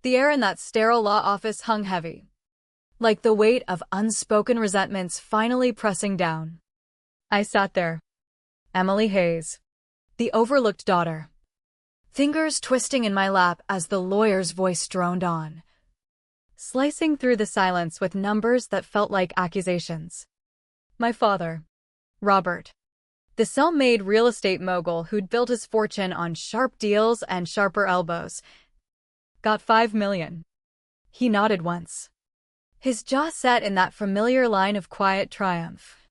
The air in that sterile law office hung heavy, like the weight of unspoken resentments finally pressing down. I sat there. Emily Hayes, the overlooked daughter, fingers twisting in my lap as the lawyer's voice droned on, slicing through the silence with numbers that felt like accusations. My father, Robert, the self-made real estate mogul who'd built his fortune on sharp deals and sharper elbows, got $5 million. He nodded once, his jaw set in that familiar line of quiet triumph,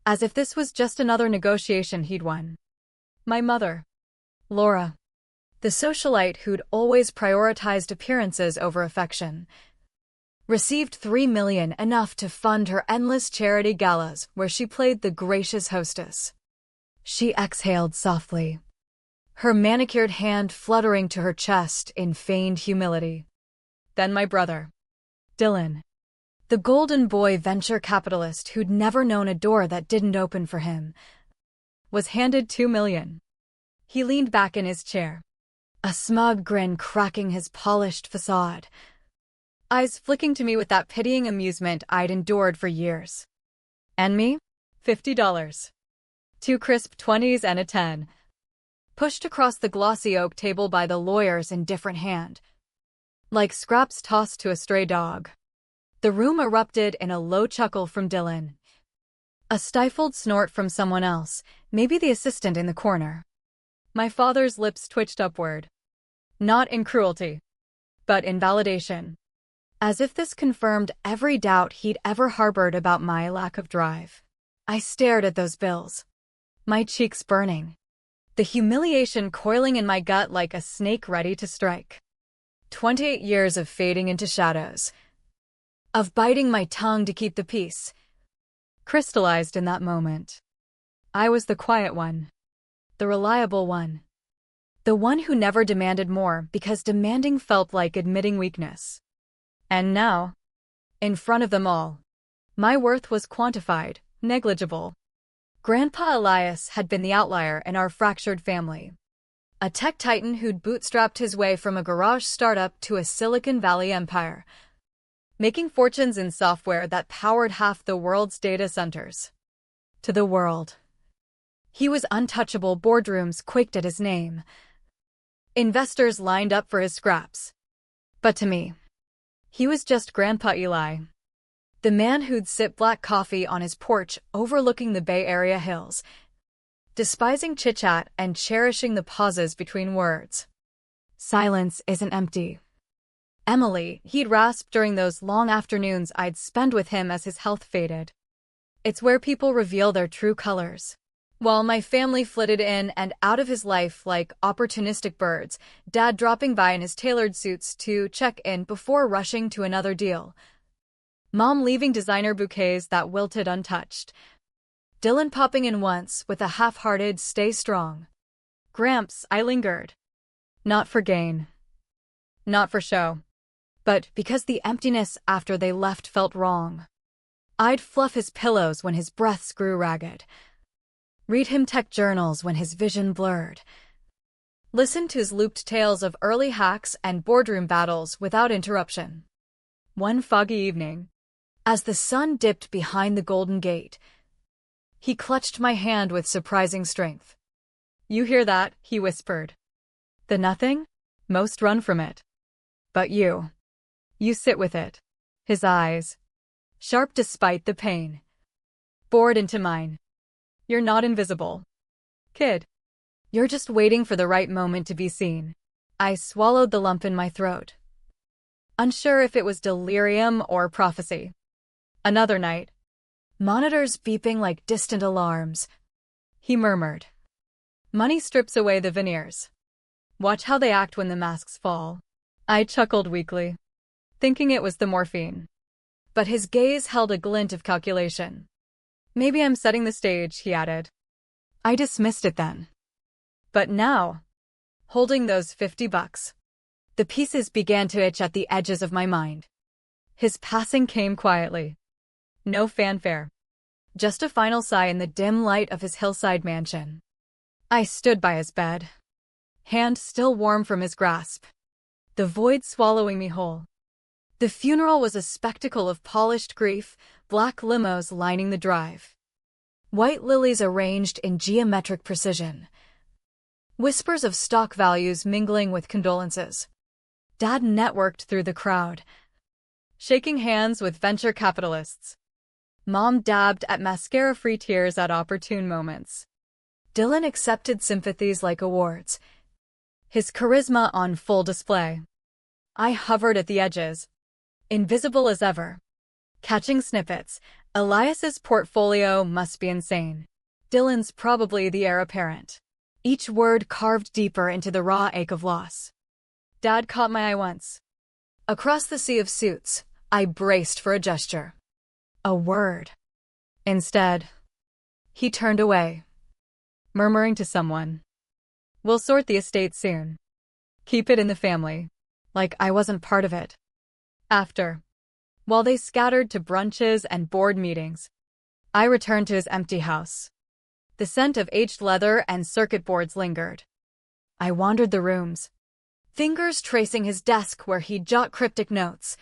as if this was just another negotiation he'd won. My mother, Laura, the socialite who'd always prioritized appearances over affection, received $3 million, enough to fund her endless charity galas where she played the gracious hostess. She exhaled softly, her manicured hand fluttering to her chest in feigned humility. Then my brother, Dylan, the golden boy venture capitalist who'd never known a door that didn't open for him, was handed $2 million. He leaned back in his chair, a smug grin cracking his polished facade, eyes flicking to me with that pitying amusement I'd endured for years. And me? $50. 2 crisp 20s and a 10. Pushed across the glossy oak table by the lawyer's indifferent hand, like scraps tossed to a stray dog. The room erupted in a low chuckle from Dylan, a stifled snort from someone else, maybe the assistant in the corner. My father's lips twitched upward, not in cruelty, but in validation, as if this confirmed every doubt he'd ever harbored about my lack of drive. I stared at those bills, my cheeks burning, the humiliation coiling in my gut like a snake ready to strike. 28 years of fading into shadows, of biting my tongue to keep the peace, crystallized in that moment. I was the quiet one, the reliable one, the one who never demanded more because demanding felt like admitting weakness. And now, in front of them all, my worth was quantified, negligible. Grandpa Elias had been the outlier in our fractured family, a tech titan who'd bootstrapped his way from a garage startup to a Silicon Valley empire, making fortunes in software that powered half the world's data centers. To the world, he was untouchable. Boardrooms quaked at his name, investors lined up for his scraps. But to me, he was just Grandpa Eli, the man who'd sip black coffee on his porch overlooking the Bay Area hills, despising chit-chat and cherishing the pauses between words. Silence isn't empty. Emily, he'd rasp during those long afternoons I'd spend with him as his health faded. It's where people reveal their true colors. While my family flitted in and out of his life like opportunistic birds, Dad dropping by in his tailored suits to check in before rushing to another deal, Mom leaving designer bouquets that wilted untouched, Dylan popping in once with a half-hearted "stay strong." Gramps, I lingered. Not for gain. Not for show. But because the emptiness after they left felt wrong. I'd fluff his pillows when his breaths grew ragged, read him tech journals when his vision blurred, listen to his looped tales of early hacks and boardroom battles without interruption. One foggy evening, as the sun dipped behind the Golden Gate, he clutched my hand with surprising strength. "You hear that?" he whispered. "The nothing? Most run from it. But you sit with it." His eyes, sharp despite the pain, bored into mine. "You're not invisible, kid. You're just waiting for the right moment to be seen." I swallowed the lump in my throat, unsure if it was delirium or prophecy. Another night, monitors beeping like distant alarms. He murmured, "Money strips away the veneers. Watch how they act when the masks fall." I chuckled weakly, thinking it was the morphine. But his gaze held a glint of calculation. "Maybe I'm setting the stage," he added. I dismissed it then. But now, holding those $50, the pieces began to itch at the edges of my mind. His passing came quietly. No fanfare. Just a final sigh in the dim light of his hillside mansion. I stood by his bed, hand still warm from his grasp, the void swallowing me whole. The funeral was a spectacle of polished grief, black limos lining the drive. White lilies arranged in geometric precision. Whispers of stock values mingling with condolences. Dad networked through the crowd, shaking hands with venture capitalists. Mom dabbed at mascara-free tears at opportune moments. Dylan accepted sympathies like awards, his charisma on full display. I hovered at the edges, invisible as ever, catching snippets. Elias's portfolio must be insane. Dylan's probably the heir apparent. Each word carved deeper into the raw ache of loss. Dad caught my eye once. Across the sea of suits, I braced for a gesture. A word. Instead, he turned away, murmuring to someone, "We'll sort the estate soon. Keep it in the family." Like I wasn't part of it. After, while they scattered to brunches and board meetings, I returned to his empty house. The scent of aged leather and circuit boards lingered. I wandered the rooms, fingers tracing his desk where he'd jot cryptic notes,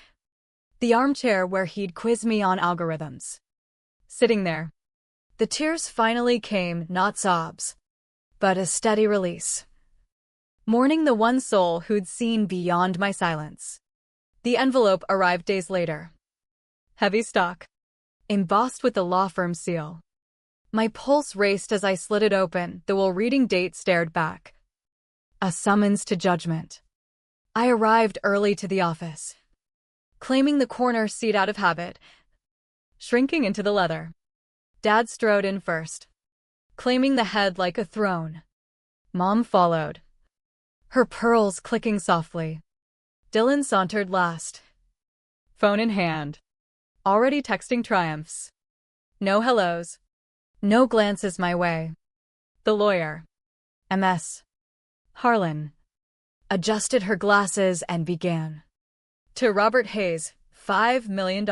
the armchair where he'd quiz me on algorithms. Sitting there, the tears finally came, not sobs, but a steady release. Mourning the one soul who'd seen beyond my silence. The envelope arrived days later. Heavy stock, embossed with the law firm seal. My pulse raced as I slid it open, the will-reading date stared back. A summons to judgment. I arrived early to the office, claiming the corner seat out of habit, shrinking into the leather. Dad strode in first, claiming the head like a throne. Mom followed, her pearls clicking softly. Dylan sauntered last, phone in hand, already texting triumphs. No hellos, no glances my way. The lawyer, MS. Harlan, adjusted her glasses and began. To Robert Hayes, $5 million.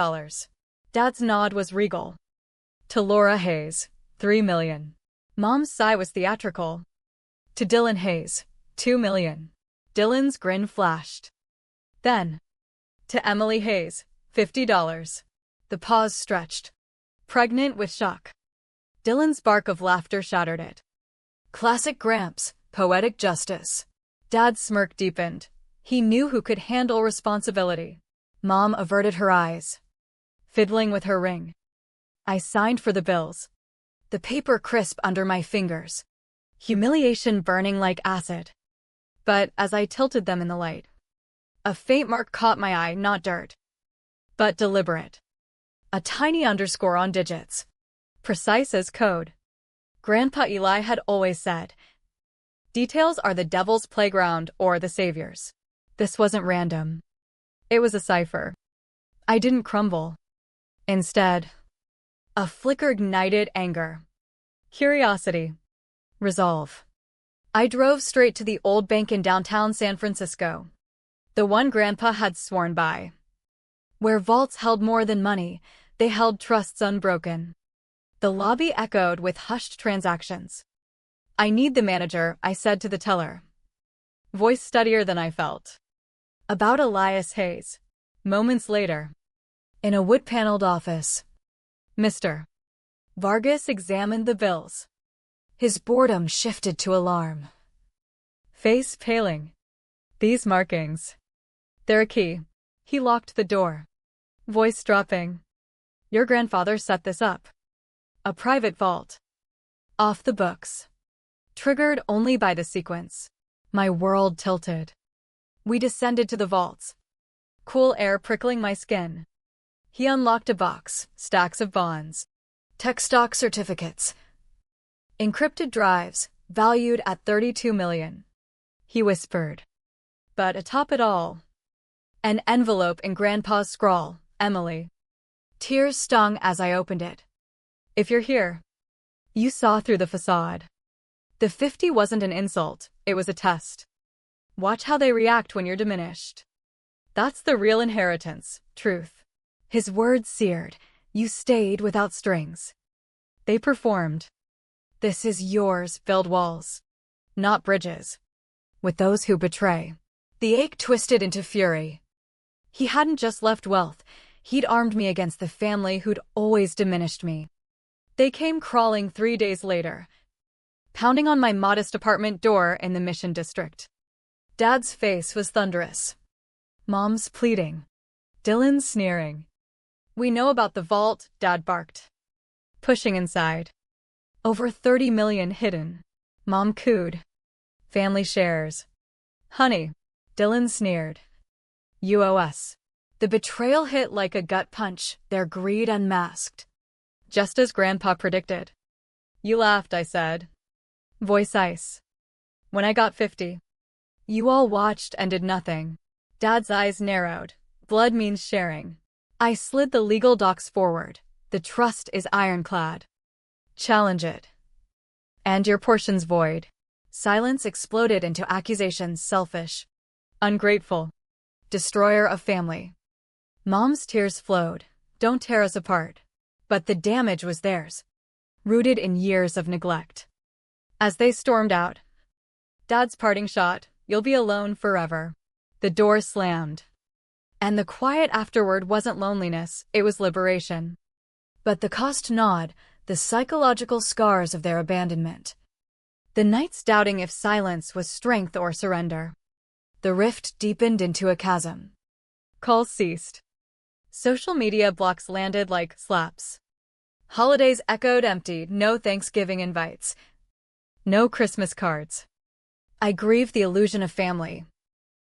Dad's nod was regal. To Laura Hayes, $3 million. Mom's sigh was theatrical. To Dylan Hayes, $2 million. Dylan's grin flashed. Then, to Emily Hayes, $50. The pause stretched, pregnant with shock. Dylan's bark of laughter shattered it. Classic Gramps, poetic justice. Dad's smirk deepened. He knew who could handle responsibility. Mom averted her eyes, fiddling with her ring. I signed for the bills, the paper crisp under my fingers, humiliation burning like acid. But as I tilted them in the light, a faint mark caught my eye, not dirt, but deliberate. A tiny underscore on digits, precise as code. Grandpa Eli had always said, details are the devil's playground or the savior's. This wasn't random. It was a cipher. I didn't crumble. Instead, a flicker ignited anger, curiosity, resolve. I drove straight to the old bank in downtown San Francisco, the one Grandpa had sworn by. Where vaults held more than money, they held trusts unbroken. The lobby echoed with hushed transactions. I need the manager, I said to the teller, voice steadier than I felt. About Elias Hayes. Moments later, in a wood-paneled office, Mr. Vargas examined the bills. His boredom shifted to alarm. Face paling. These markings. They're a key. He locked the door, voice dropping. Your grandfather set this up. A private vault. Off the books. Triggered only by the sequence. My world tilted. We descended to the vaults, cool air prickling my skin. He unlocked a box, stacks of bonds, tech stock certificates, encrypted drives, valued at $32 million. He whispered. But atop it all, an envelope in Grandpa's scrawl, Emily. Tears stung as I opened it. If you're here, you saw through the facade. The 50 wasn't an insult, it was a test. Watch how they react when you're diminished. That's the real inheritance, truth. His words seared. You stayed without strings. They performed. This is yours, build walls, not bridges. With those who betray, The ache twisted into fury. He hadn't just left wealth, he'd armed me against the family who'd always diminished me. They came crawling 3 days later, pounding on my modest apartment door in the Mission District. Dad's face was thunderous. Mom's pleading. Dylan's sneering. "We know about the vault," Dad barked, pushing inside. "Over 30 million hidden." Mom cooed. "Family shares." "Honey," Dylan sneered. "UOS." The betrayal hit like a gut punch, their greed unmasked. Just as Grandpa predicted. "You laughed," I said. Voice ice. "When I got 50. You all watched and did nothing." Dad's eyes narrowed. "Blood means sharing." I slid the legal docs forward. "The trust is ironclad. Challenge it. And your portion's void." Silence exploded into accusations: selfish, ungrateful, destroyer of family. Mom's tears flowed. "Don't tear us apart." But the damage was theirs, rooted in years of neglect. As they stormed out, Dad's parting shot, "You'll be alone forever." The door slammed. And the quiet afterward wasn't loneliness, it was liberation. But the cost gnawed, the psychological scars of their abandonment. The nights doubting if silence was strength or surrender. The rift deepened into a chasm. Calls ceased. Social media blocks landed like slaps. Holidays echoed empty, no Thanksgiving invites. No Christmas cards. I grieved the illusion of family.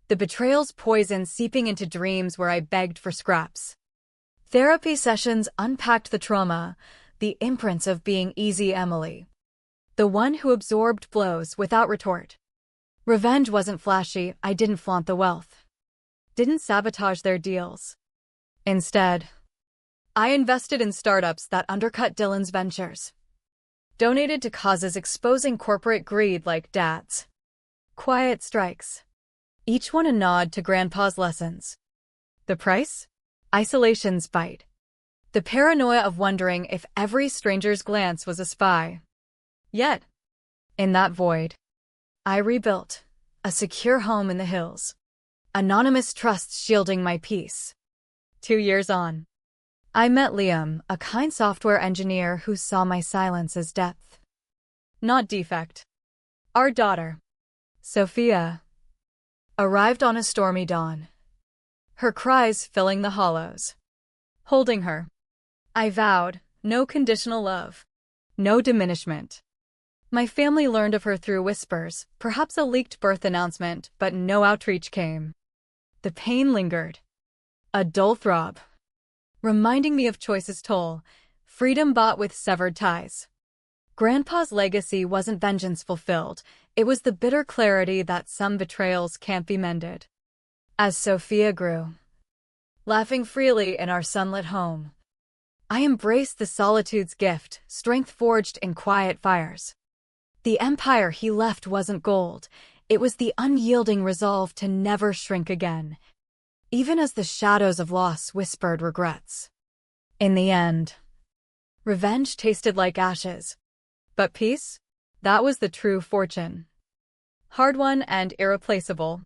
The betrayal's poison seeping into dreams where I begged for scraps. Therapy sessions unpacked the trauma, the imprints of being easy Emily. The one who absorbed blows without retort. Revenge wasn't flashy, I didn't flaunt the wealth. Didn't sabotage their deals. Instead, I invested in startups that undercut Dylan's ventures. Donated to causes exposing corporate greed like Dad's. Quiet strikes. Each one a nod to Grandpa's lessons. The price? Isolation's bite. The paranoia of wondering if every stranger's glance was a spy. Yet, in that void, I rebuilt a secure home in the hills. Anonymous trusts shielding my peace. 2 years on, I met Liam, a kind software engineer who saw my silence as depth, not defect. Our daughter, Sophia, arrived on a stormy dawn, her cries filling the hollows. Holding her, I vowed, no conditional love, no diminishment. My family learned of her through whispers, perhaps a leaked birth announcement, but no outreach came. The pain lingered, a dull throb, reminding me of choice's toll, freedom bought with severed ties. Grandpa's legacy wasn't vengeance fulfilled, it was the bitter clarity that some betrayals can't be mended. As Sophia grew, laughing freely in our sunlit home, I embraced the solitude's gift, strength forged in quiet fires. The empire he left wasn't gold, it was the unyielding resolve to never shrink again, even as the shadows of loss whispered regrets. In the end, revenge tasted like ashes. But peace? That was the true fortune. Hard-won and irreplaceable.